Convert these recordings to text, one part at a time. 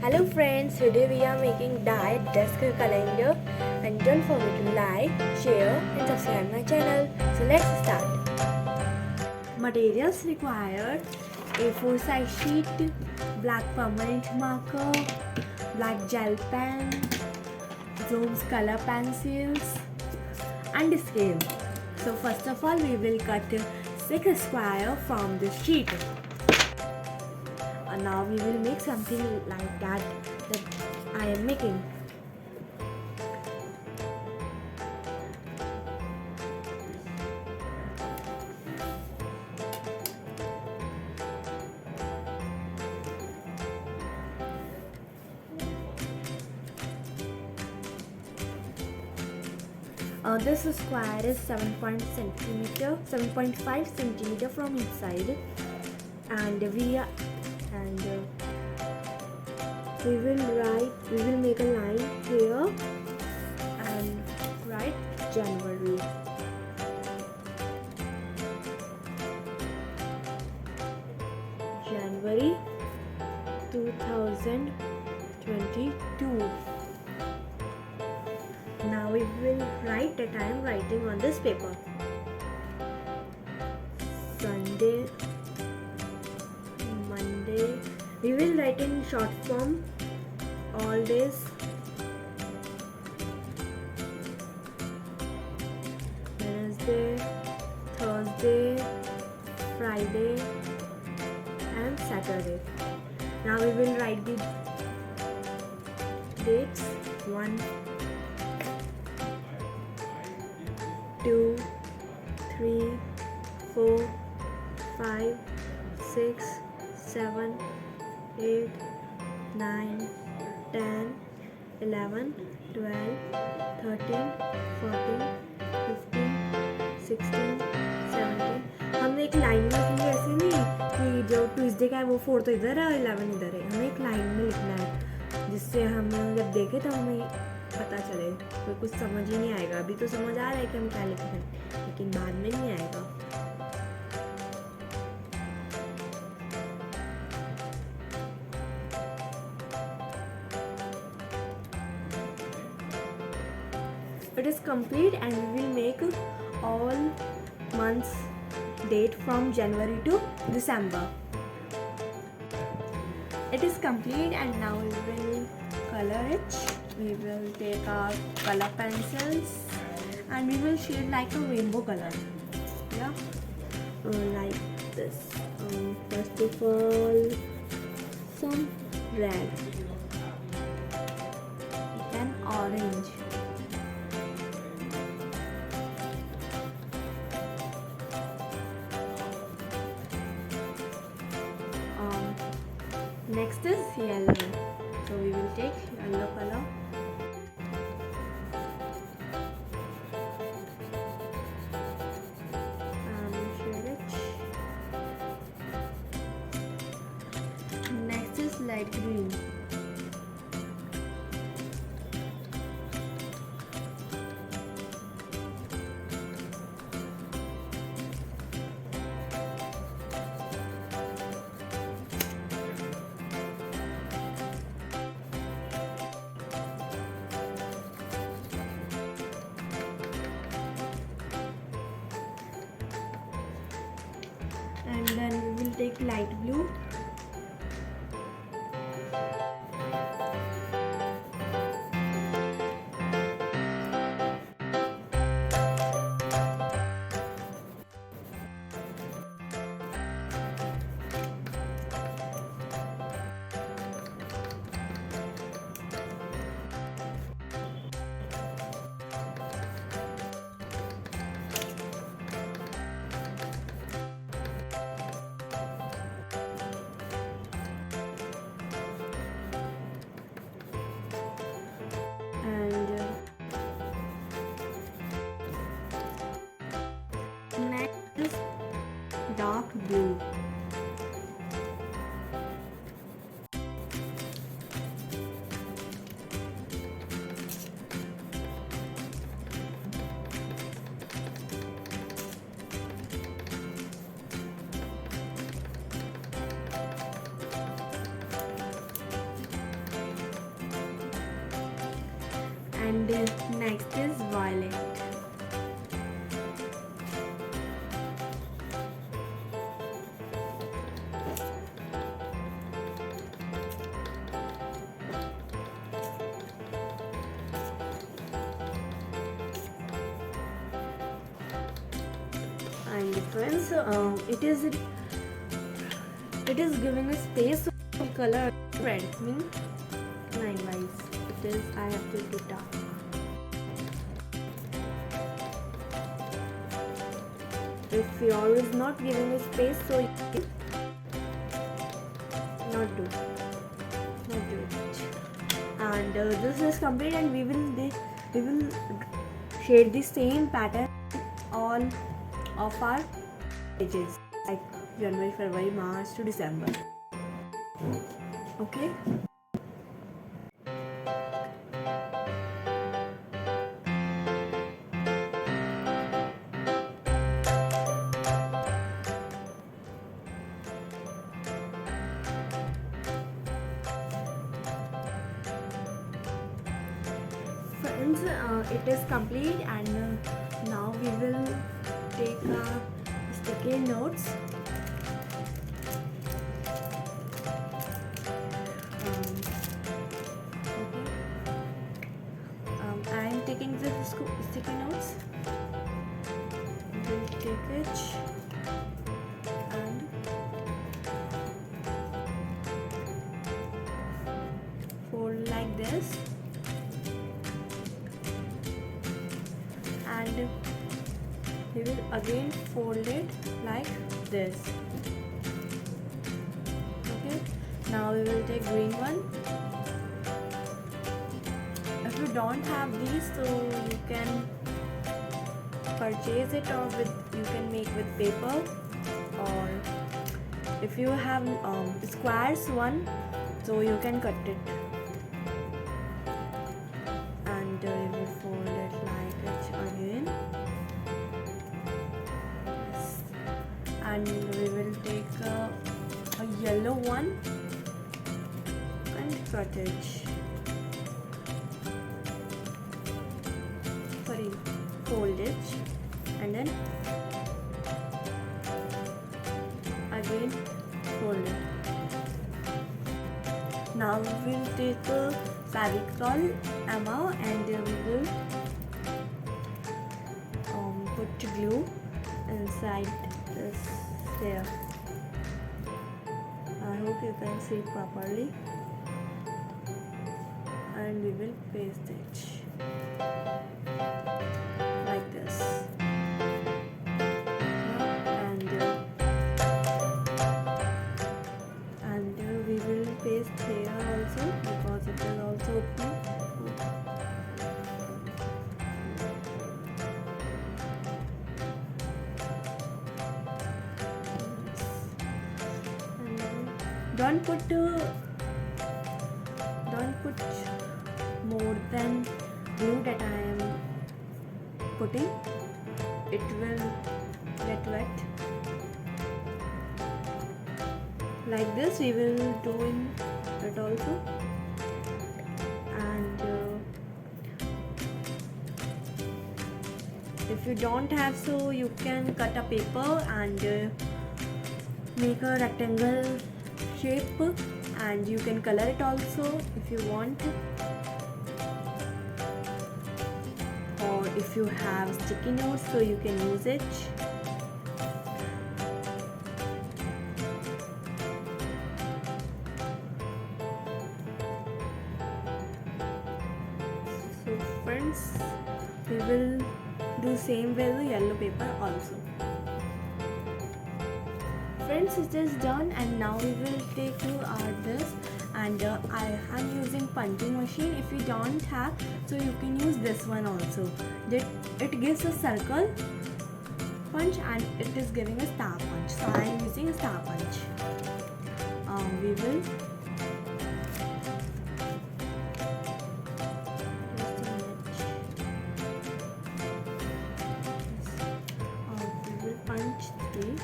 Hello friends, today we are making diet desk calendar and don't forget to like, share and subscribe my channel. So let's start. Materials required: A4 size sheet, black permanent marker, black gel pen, Zoom's color pencils and scale. So first of all we will cut 6 square from the sheet. Now we will make something like that I am making. This square is 7.5 centimeter from each side, and we will make a line here and write January. January 2022. Now we will write that I am writing on this paper. Sunday, Monday. We will write in short form all days. Wednesday, Thursday, Friday and Saturday. Now we will write the dates: 1, 2, 3, 4, 5, 6, 7, 8, 9, 10, 11, 12, 13, 14, 15, 16, 17. हमने एक line में लिखेंगे, ऐसे नहीं कि जो Tuesday का है वो 4 तो इधर है और 11 इधर है. हमें एक लाइन में लिखना है जिससे हम जब देखें तो हमें पता चले. कोई कुछ समझ ही नहीं आएगा. अभी तो समझ आ रहा है कि हम क्या लिख रहे हैं, लेकिन बाद में नहीं आएगा. It is complete and we will make all months date from January to December. It is complete and now we will color it. We will take our color pencils and we will shade like a rainbow color. Yeah, like this. First of all, some red, then orange. Next is yellow, so we will take yellow color. And shade it. Next is light green. And then we will take light blue. Next is dark blue. and next is violet. And friends, it is giving a space of color red, means 9 lines. It is, I have to put up. If yours is not giving a space, so you can not do it. And this is complete, and we will shade the same pattern all of our pages, like January, February, March to December. Okay. Friends, it is complete, and now we will take sticky notes. I am taking the sticky notes. We'll take it and fold like this, and we will again fold it like this. Okay, now we will take green one. If you don't have these, so you can purchase it, or you can make with paper, or if you have squares one, so you can cut it, and we will fold it like it again. And we will take a yellow one and cut it. Fold it, and then again fold it. Now we will take a Fevicol MR, and we will put glue inside this here. I hope you can see properly, and we will paste it like this. And we will paste here also, because it is also open. Don't put more than glue that I am putting. It will get wet. Like this we will do in it also. And if you don't have, so you can cut a paper and make a rectangle shape, and you can color it also if you want, or if you have sticky notes, so you can use it. So friends, we will do same with the yellow paper also. Friends, it is done, and now we will take to art this, and I am using punching machine. If you don't have, so you can use this one also. It gives a circle punch, and it is giving a star punch, so I am using a star punch. We will punch 3.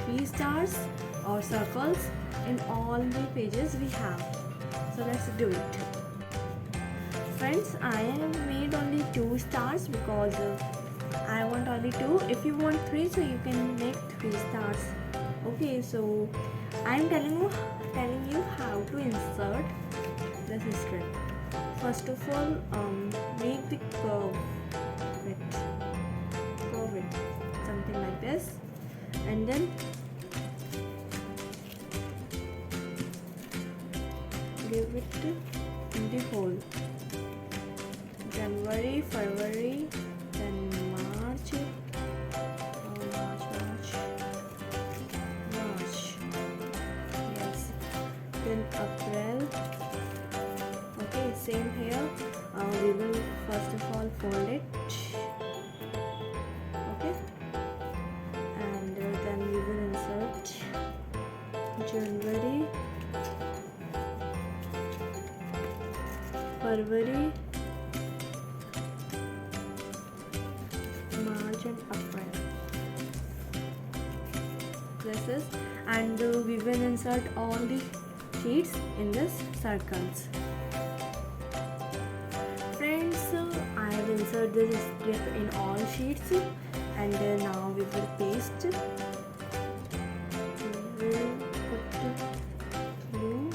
3 stars or circles in all the pages we have. So let's do it. Friends, I have made only 2 stars because I want only 2. If you want 3, so you can make 3 stars. Okay, so I am telling you how to insert this strip. First of all, make the curve it something like this, and then give it in the hole. January, February, then March, yes, then April. Okay, same here. We will first of all fold it, okay, and then we will insert January, February, March and April. This is, and we will insert all the sheets in this circles. Friends, I have inserted this strip in all sheets, and now we will paste. We will put glue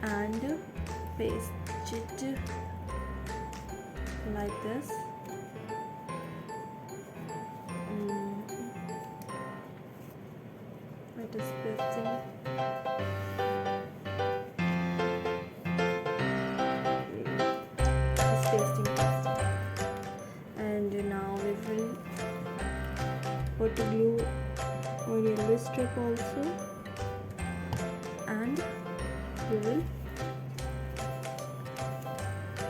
and paste it like this. It is pasting. And now we will put glue on yellow strip also, and we will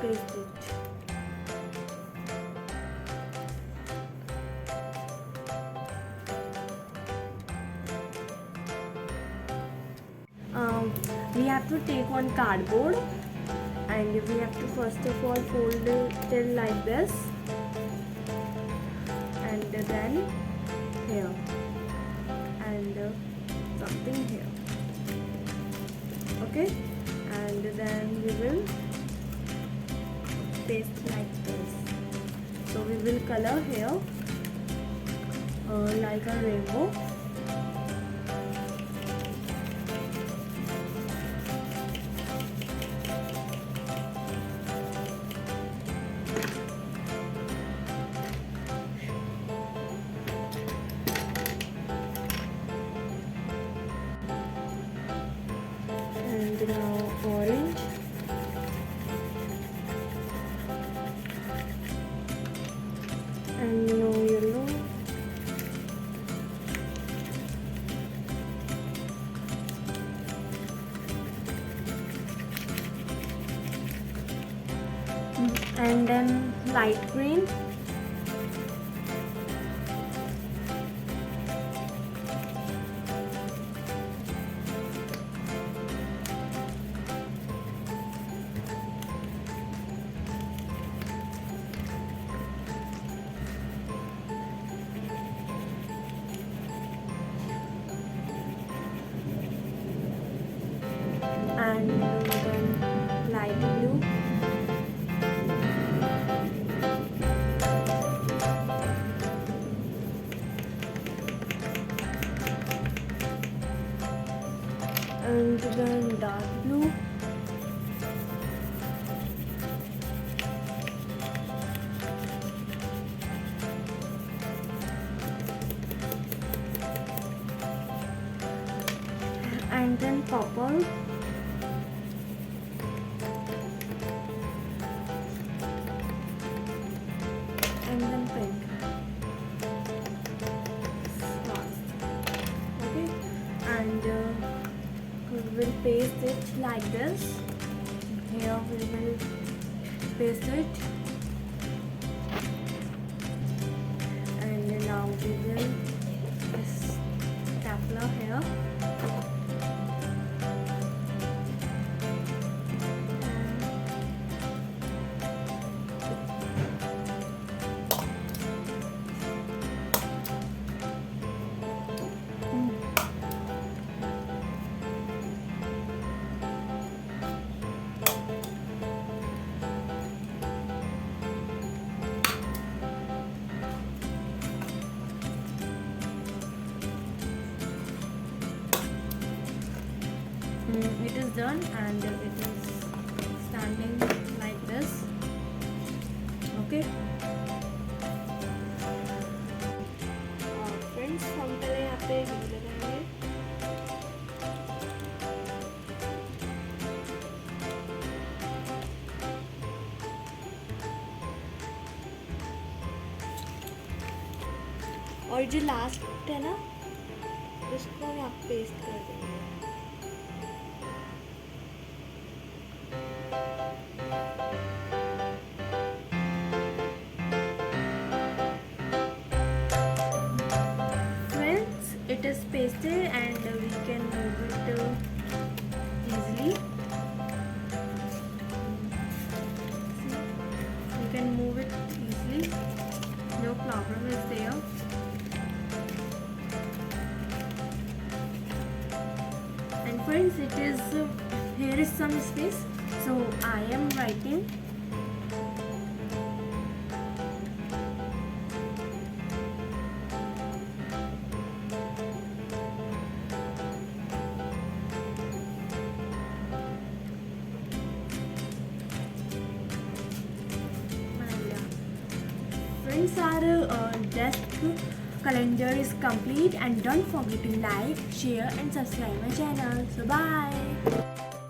paste it. We have to take one cardboard, and we have to first of all fold it till like this, and then here, and something here, okay, and then we will paste like this. So we will color here like a rainbow. And now orange, and now yellow, and then light green, and then light blue, and then dark blue, and then purple, and then pink. Okay, and we will paste it like this. Here we will paste it, and now we will stapler here. one, and it is standing like this. Okay. Friends हम पहले यहाँ पे glue लगाएंगे. और जो last है ना उसको हम यहाँ पेस्ट कर देंगे. Friends, it is pasted and we can move it easily. You can move it easily. No problem is there. Friends, it is here is some space, so I am writing manalya. Friends, our desk calendar is complete, and don't forget to like, share and subscribe my channel. So bye.